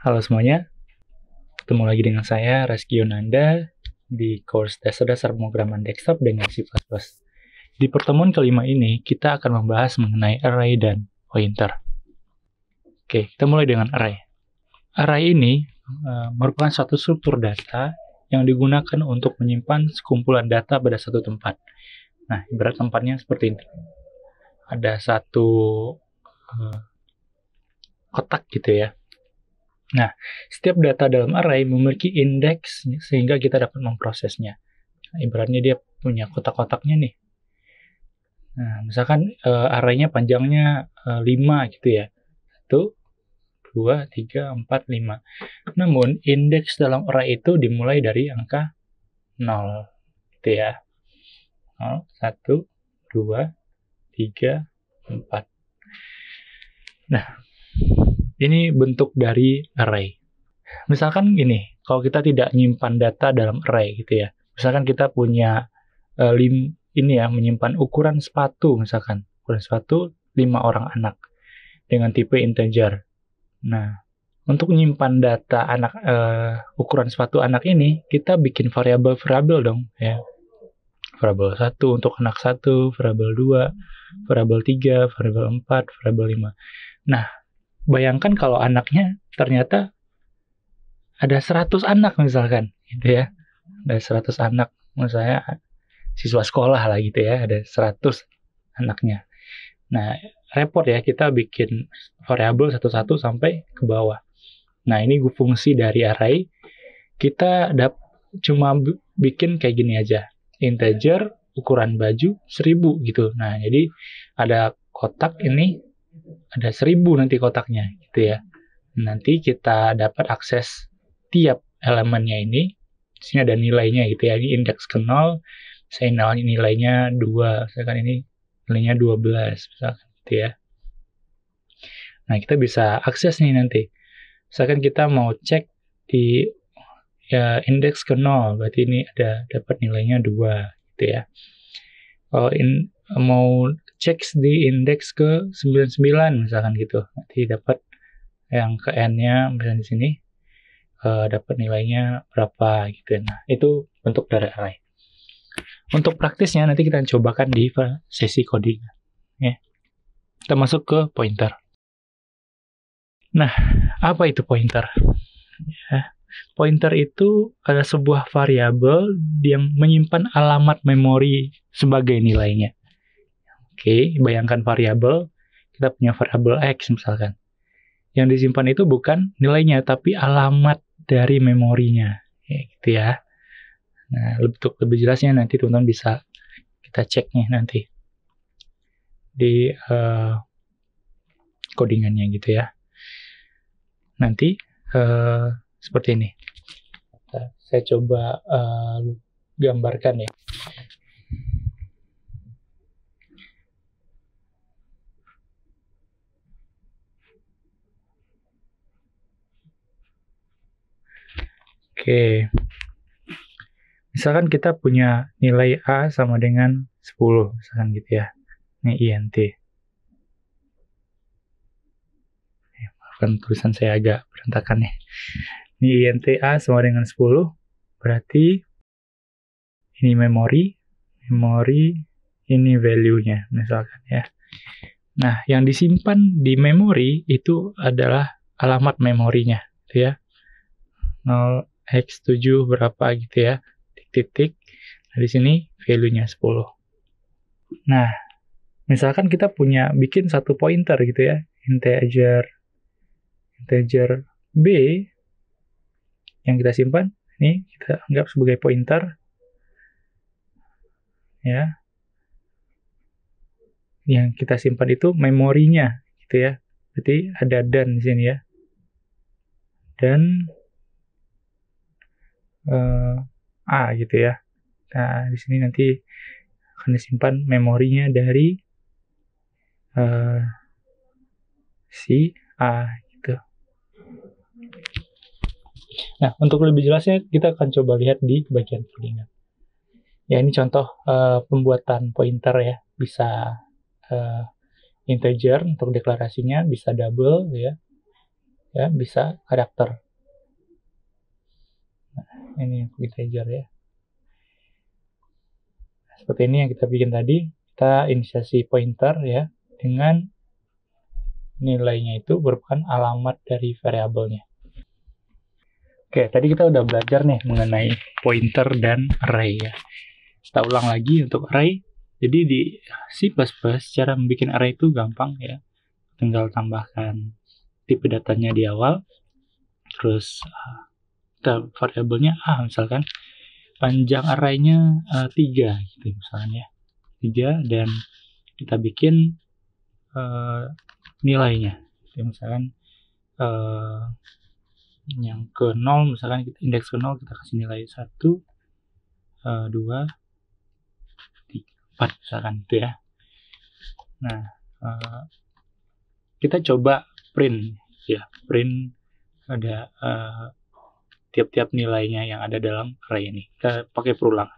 Halo semuanya, ketemu lagi dengan saya, Reski Yonanda, di course Dasar-Dasar Pemrograman Desktop dengan C++. Di pertemuan kelima ini, kita akan membahas mengenai array dan pointer. Oke, kita mulai dengan array. Array ini merupakan suatu struktur data yang digunakan untuk menyimpan sekumpulan data pada satu tempat. Nah, ibarat tempatnya seperti ini. Ada satu kotak gitu ya. Nah, setiap data dalam array memiliki indeks sehingga kita dapat memprosesnya. Nah, ibaratnya dia punya kotak-kotaknya nih. Nah, misalkan array-nya panjangnya 5 gitu ya. 1, 2, 3, 4, 5. Namun, indeks dalam array itu dimulai dari angka 0. Gitu ya. 0, 1, 2, 3, 4. Nah, ini bentuk dari array. Misalkan gini, kalau kita tidak nyimpan data dalam array gitu ya. Misalkan kita punya menyimpan ukuran sepatu misalkan. Ukuran sepatu 5 orang anak dengan tipe integer. Nah, untuk menyimpan data ukuran sepatu anak ini, kita bikin variabel-variabel dong ya. Variabel 1 untuk anak 1, variabel 2, variabel 3, variabel 4, variabel 5. Nah, bayangkan kalau anaknya ternyata ada 100 anak misalkan, gitu ya. Ada 100 anak, misalnya siswa sekolah lah gitu ya, ada 100 anaknya. Nah, repot ya kita bikin variabel satu-satu sampai ke bawah. Nah, ini fungsi dari array. Kita cuma bikin kayak gini aja. Integer, ukuran baju, 1000 gitu. Nah, jadi ada kotak ini, ada 1000 nanti kotaknya gitu ya. Nanti kita dapat akses tiap elemennya ini. Di sini ada nilainya gitu ya. Ini indeks ke 0, saya nilainya 2, misalkan ini nilainya 12 misalkan gitu ya. Nah, kita bisa akses nih nanti. Misalkan kita mau cek di indeks ke 0, berarti ini dapat nilainya 2 gitu ya. Kalau mau cek di indeks ke 99 misalkan gitu, nanti dapat yang ke n-nya misalnya di sini dapat nilainya berapa gitu ya. Nah, itu bentuk dari array. Untuk praktisnya nanti kita cobakan di sesi coding ya. Kita masuk ke pointer. Nah, apa itu pointer? Ya, pointer itu adalah sebuah variabel yang menyimpan alamat memori sebagai nilainya. Oke, bayangkan variabel, kita punya variabel X misalkan. Yang disimpan itu bukan nilainya, tapi alamat dari memorinya. Ya, gitu ya. Nah, untuk lebih jelasnya nanti teman-teman bisa kita cek nih nanti di codingannya gitu ya. Nanti seperti ini. Saya coba gambarkan ya. Oke. Misalkan kita punya nilai A sama dengan 10, misalkan gitu ya. Ini INT. Maafkan tulisan saya agak berantakan nih. Ini INT A sama dengan 10, berarti ini memori, ini value-nya, misalkan ya. Nah, yang disimpan di memori itu adalah alamat memorinya, gitu ya. 0x7 berapa gitu ya. Titik. Nah, di sini value-nya 10. Nah, misalkan kita bikin satu pointer gitu ya, integer B yang kita simpan, ini kita anggap sebagai pointer ya. Yang kita simpan itu memorinya gitu ya. Berarti ada dan di sini ya. Dan A gitu ya. Nah, di sini nanti akan disimpan memorinya dari si A gitu. Nah, untuk lebih jelasnya kita akan coba lihat di bagian codingan. Ya, ini contoh pembuatan pointer ya. Bisa integer untuk deklarasinya, bisa double ya. ya, bisa karakter. Nah, ini integer ya. Seperti ini yang kita bikin tadi, kita inisiasi pointer ya, dengan nilainya itu merupakan alamat dari variabelnya. Oke, tadi kita udah belajar nih mengenai pointer dan array ya. Kita ulang lagi untuk array. Jadi di C++ cara membuat array itu gampang ya. Tinggal tambahkan tipe datanya di awal, terus kita variabelnya A misalkan, panjang arraynya 3 gitu misalkan ya, 3, dan kita bikin nilainya jadi misalkan yang ke 0, misalkan kita indeks ke 0 kita kasih nilai 1, 2, 3, 4 misalkan itu ya. Nah kita coba print ya, print ada tiap-tiap nilainya yang ada dalam array ini. Kita pakai perulangan.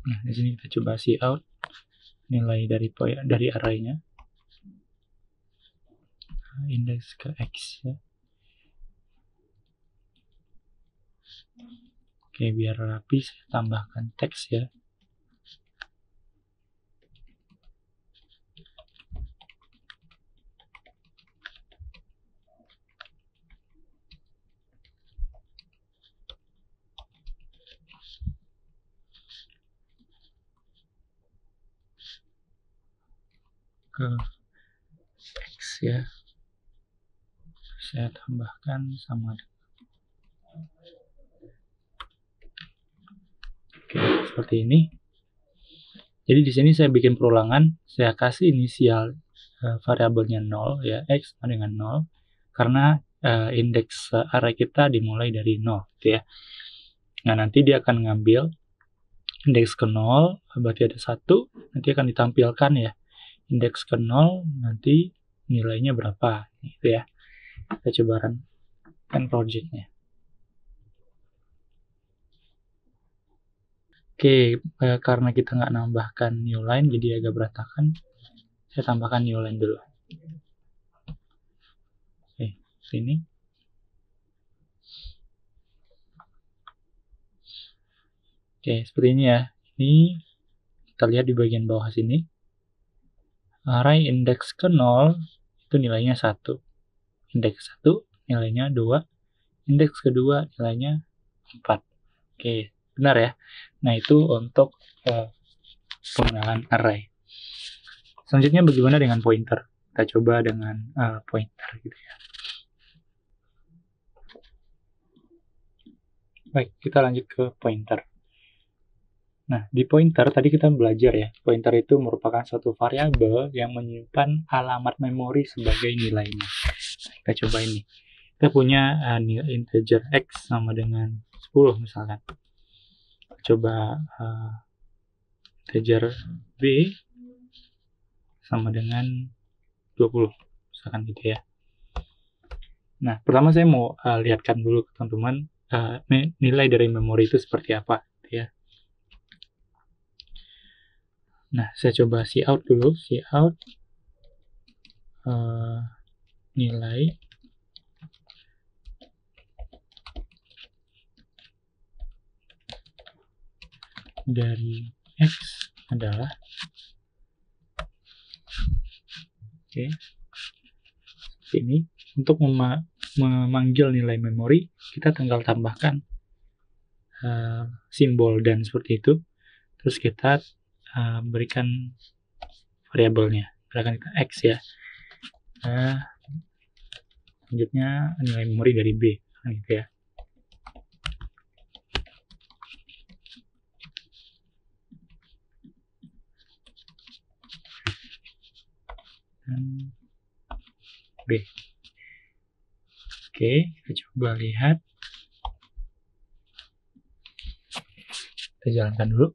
Nah, di sini kita coba cout nilai dari array-nya, indeks ke X ya. Oke, biar rapi saya tambahkan teks ya. Ke X ya, saya tambahkan sama. Oke, seperti ini. Jadi di sini saya bikin perulangan, saya kasih inisial variabelnya 0 ya, X sama dengan 0, karena indeks array kita dimulai dari 0 gitu ya. Nah, nanti dia akan ngambil indeks ke 0, berarti ada 1, nanti akan ditampilkan ya. Indeks ke 0, nanti nilainya berapa gitu ya. Kita coba run project-nya. Oke, karena kita nggak nambahkan new line, jadi agak berantakan. Saya tambahkan new line dulu. Oke, sini. Oke, seperti ini ya. Ini kita lihat di bagian bawah sini. Array indeks ke 0 itu nilainya 1. Indeks 1 nilainya 2. Indeks kedua nilainya 4. Oke, benar ya. Nah, itu untuk penggunaan array. Selanjutnya bagaimana dengan pointer? Kita coba dengan pointer gitu ya. Baik, kita lanjut ke pointer. Nah, di pointer tadi kita belajar ya, pointer itu merupakan suatu variabel yang menyimpan alamat memori sebagai nilainya. Nah, kita coba ini. Kita punya integer X sama dengan 10 misalkan. Coba integer B sama dengan 20 misalkan gitu ya. Nah, pertama saya mau lihatkan dulu ke teman-teman nilai dari memori itu seperti apa gitu ya. Nah, saya coba cout dulu, cout nilai dari X adalah seperti ini. Untuk memanggil nilai memori, kita tinggal tambahkan simbol dan seperti itu. Terus kita berikan variabelnya, berikan kita X ya. Selanjutnya nilai memori dari B, gitu ya. Dan B. Oke, kita coba lihat. Kita jalankan dulu.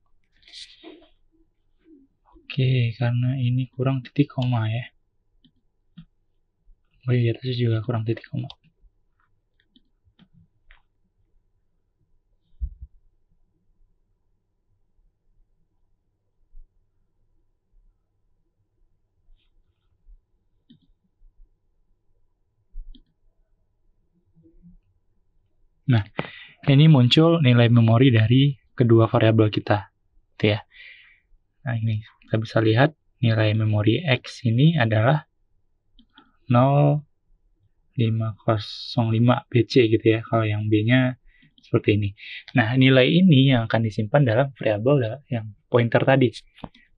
Oke, karena ini kurang titik koma ya. Oh iya, atasnya juga kurang titik koma. Nah, ini muncul nilai memori dari kedua variabel kita, gitu ya. Nah, ini kita bisa lihat nilai memori X ini adalah 0505 BC gitu ya, kalau yang B-nya seperti ini. Nah, nilai ini yang akan disimpan dalam variabel yang pointer tadi.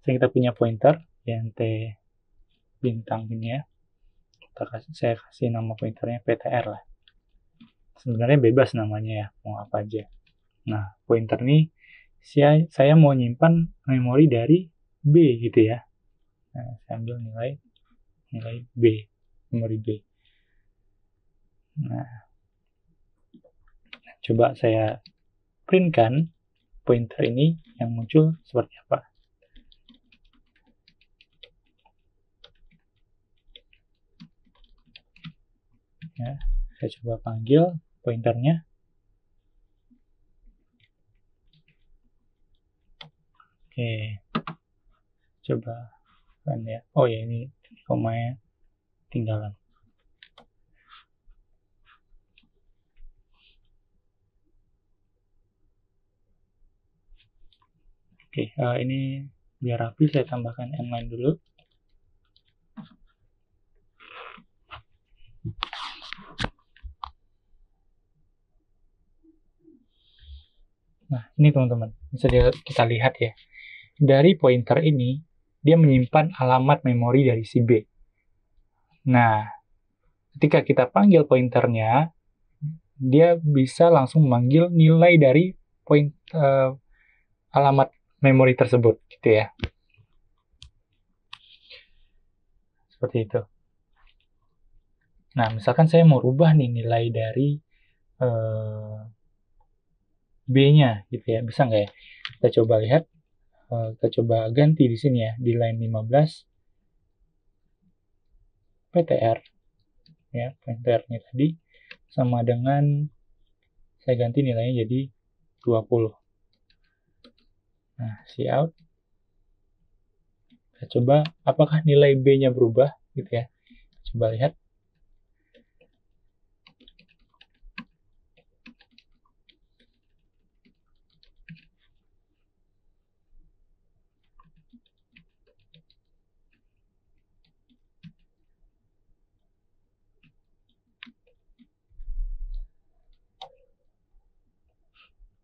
Jadi kita punya pointer yang T bintang ini ya. Saya kasih nama pointernya PTR lah. Sebenarnya bebas namanya ya, mau apa aja. Nah, pointer ini saya mau nyimpan memori dari B gitu ya. Nah, saya ambil nilai B, memori B. Nah, coba saya printkan pointer ini yang muncul seperti apa. Ya, saya coba panggil pointernya. Oke, coba kan ya. Oh ya, ini komanya tinggalan. Oke, ini biar rapi saya tambahkan n-line dulu. Nah, ini teman-teman, bisa kita lihat ya. Dari pointer ini, dia menyimpan alamat memori dari si B. Nah, ketika kita panggil pointernya, dia bisa langsung memanggil nilai dari alamat memori tersebut, gitu ya. Seperti itu. Nah, misalkan saya mau rubah nih nilai dari B-nya, gitu ya. Bisa nggak ya? Kita coba lihat. Kita coba ganti di sini ya, di line 15 PTR ya, pointernya tadi sama dengan saya ganti nilainya jadi 20. Nah, cout. Kita coba apakah nilai B-nya berubah gitu ya. Coba lihat.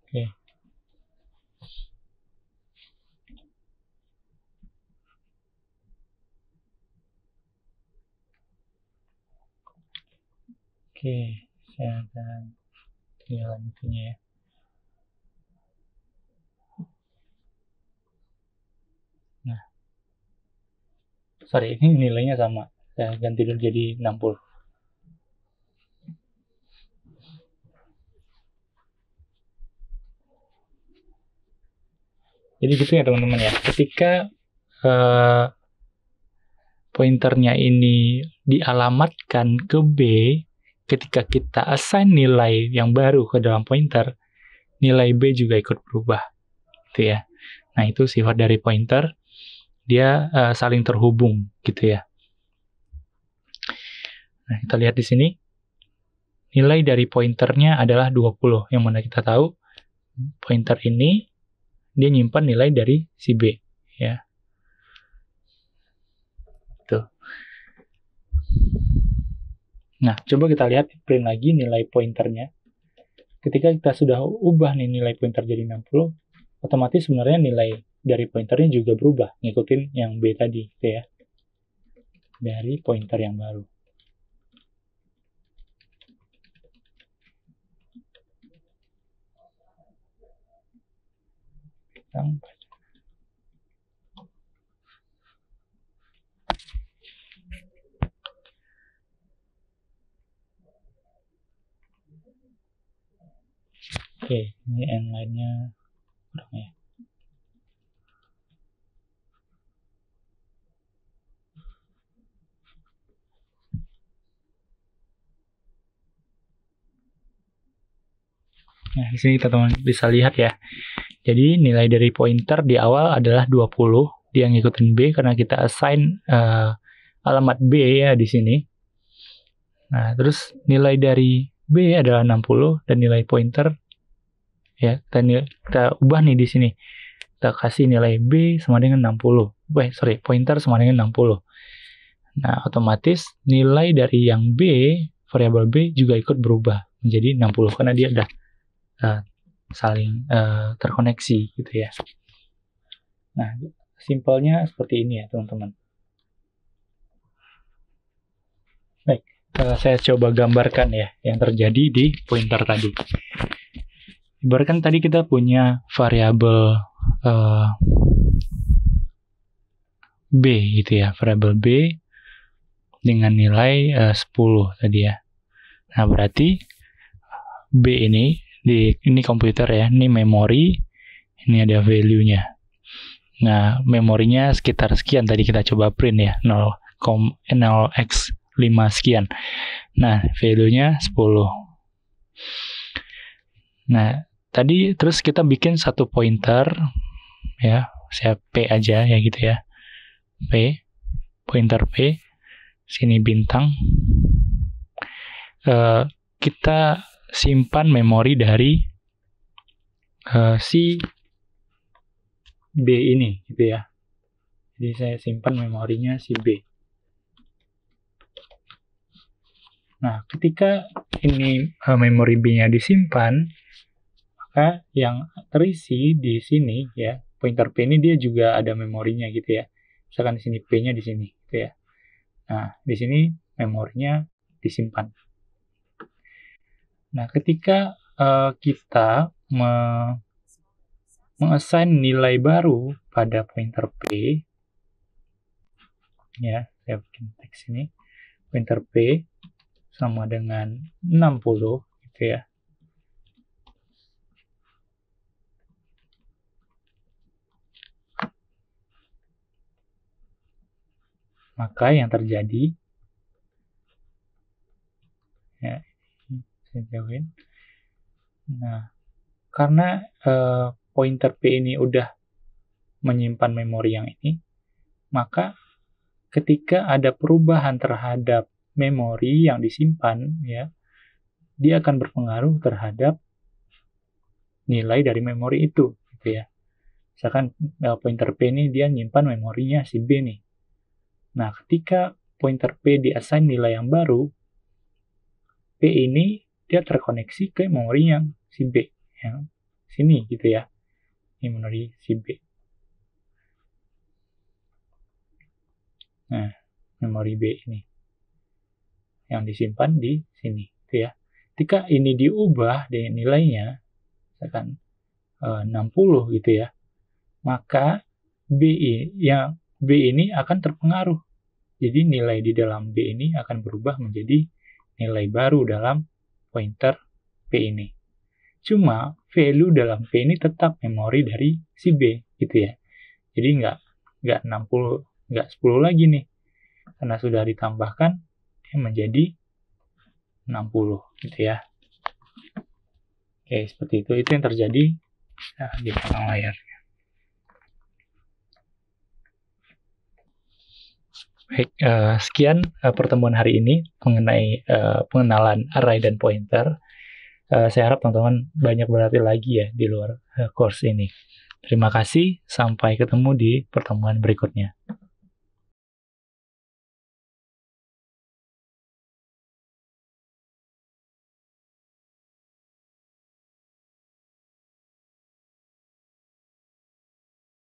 Oke. Oke, saya akan tinggal intinya ya. Nah, sorry, ini nilainya sama. Saya ganti dulu jadi 60. Jadi gitu ya teman-teman ya. Ketika pointernya ini dialamatkan ke B, ketika kita assign nilai yang baru ke dalam pointer, nilai B juga ikut berubah, gitu ya. Nah, itu sifat dari pointer, dia saling terhubung, gitu ya. Nah, kita lihat di sini, nilai dari pointernya adalah 20, yang mana kita tahu pointer ini dia nyimpan nilai dari si B, ya. Tuh. Nah, coba kita lihat print lagi nilai pointernya. Ketika kita sudah ubah nih nilai pointer jadi 60, otomatis sebenarnya nilai dari pointernya juga berubah, ngikutin yang B tadi, gitu ya. Dari pointer yang baru. Oke, ini n-line-nya kurang ya. Nah, di sini teman-teman bisa lihat ya. Jadi nilai dari pointer di awal adalah 20. Dia ngikutin B karena kita assign alamat B ya di sini. Nah, terus nilai dari B adalah 60 dan nilai pointer ya kita ubah nih di sini. Kita kasih nilai B sama dengan 60. Pointer sama dengan 60. Nah, otomatis nilai dari yang B, variabel B juga ikut berubah menjadi 60 karena dia udah saling terkoneksi gitu ya. Nah, simpelnya seperti ini ya, teman-teman. Baik, saya coba gambarkan ya yang terjadi di pointer tadi. Ibaratkan tadi kita punya variabel B gitu ya, variabel B dengan nilai 10 tadi ya. Nah, berarti B ini komputer ya, ini memori, ini ada value-nya. Nah, memorinya sekitar sekian tadi kita coba print ya, 0x5 sekian. Nah, value-nya 10. Nah, tadi terus kita bikin satu pointer ya, saya P aja ya gitu ya. P, pointer P, sini bintang. Kita simpan memori dari si B ini gitu ya. Jadi saya simpan memorinya si B. Nah, ketika ini memori B-nya disimpan, maka yang terisi di sini ya, pointer P ini dia juga ada memorinya gitu ya. Misalkan di sini P-nya di sini gitu ya. Nah, di sini memorinya disimpan. Nah, ketika kita mengassign nilai baru pada pointer P, ya, saya bikin teks ini, pointer P sama dengan 60 gitu ya. Maka yang terjadi ya, saya jauhin. Nah, karena pointer P ini udah menyimpan memori yang ini, maka ketika ada perubahan terhadap memori yang disimpan, ya, dia akan berpengaruh terhadap nilai dari memori itu, gitu ya. Misalkan pointer P ini dia nyimpan memorinya si B nih. Nah, ketika pointer P diassign nilai yang baru, P ini dia terkoneksi ke memori yang si B, yang sini gitu ya. Ini memori si B. Nah, memori B ini yang disimpan di sini, gitu ya. Ketika ini diubah dengan nilainya, misalkan 60 gitu ya, maka B ini akan terpengaruh. Jadi nilai di dalam B ini akan berubah menjadi nilai baru dalam pointer P ini. Cuma value dalam P ini tetap memori dari si B gitu ya. Jadi nggak 60, nggak 10 lagi nih. Karena sudah ditambahkan dia menjadi 60 gitu ya. Oke, seperti itu. Itu yang terjadi di belakang layar. Baik, sekian pertemuan hari ini mengenai pengenalan array dan pointer. Saya harap teman-teman banyak berlatih lagi ya di luar course ini. Terima kasih, sampai ketemu di pertemuan berikutnya.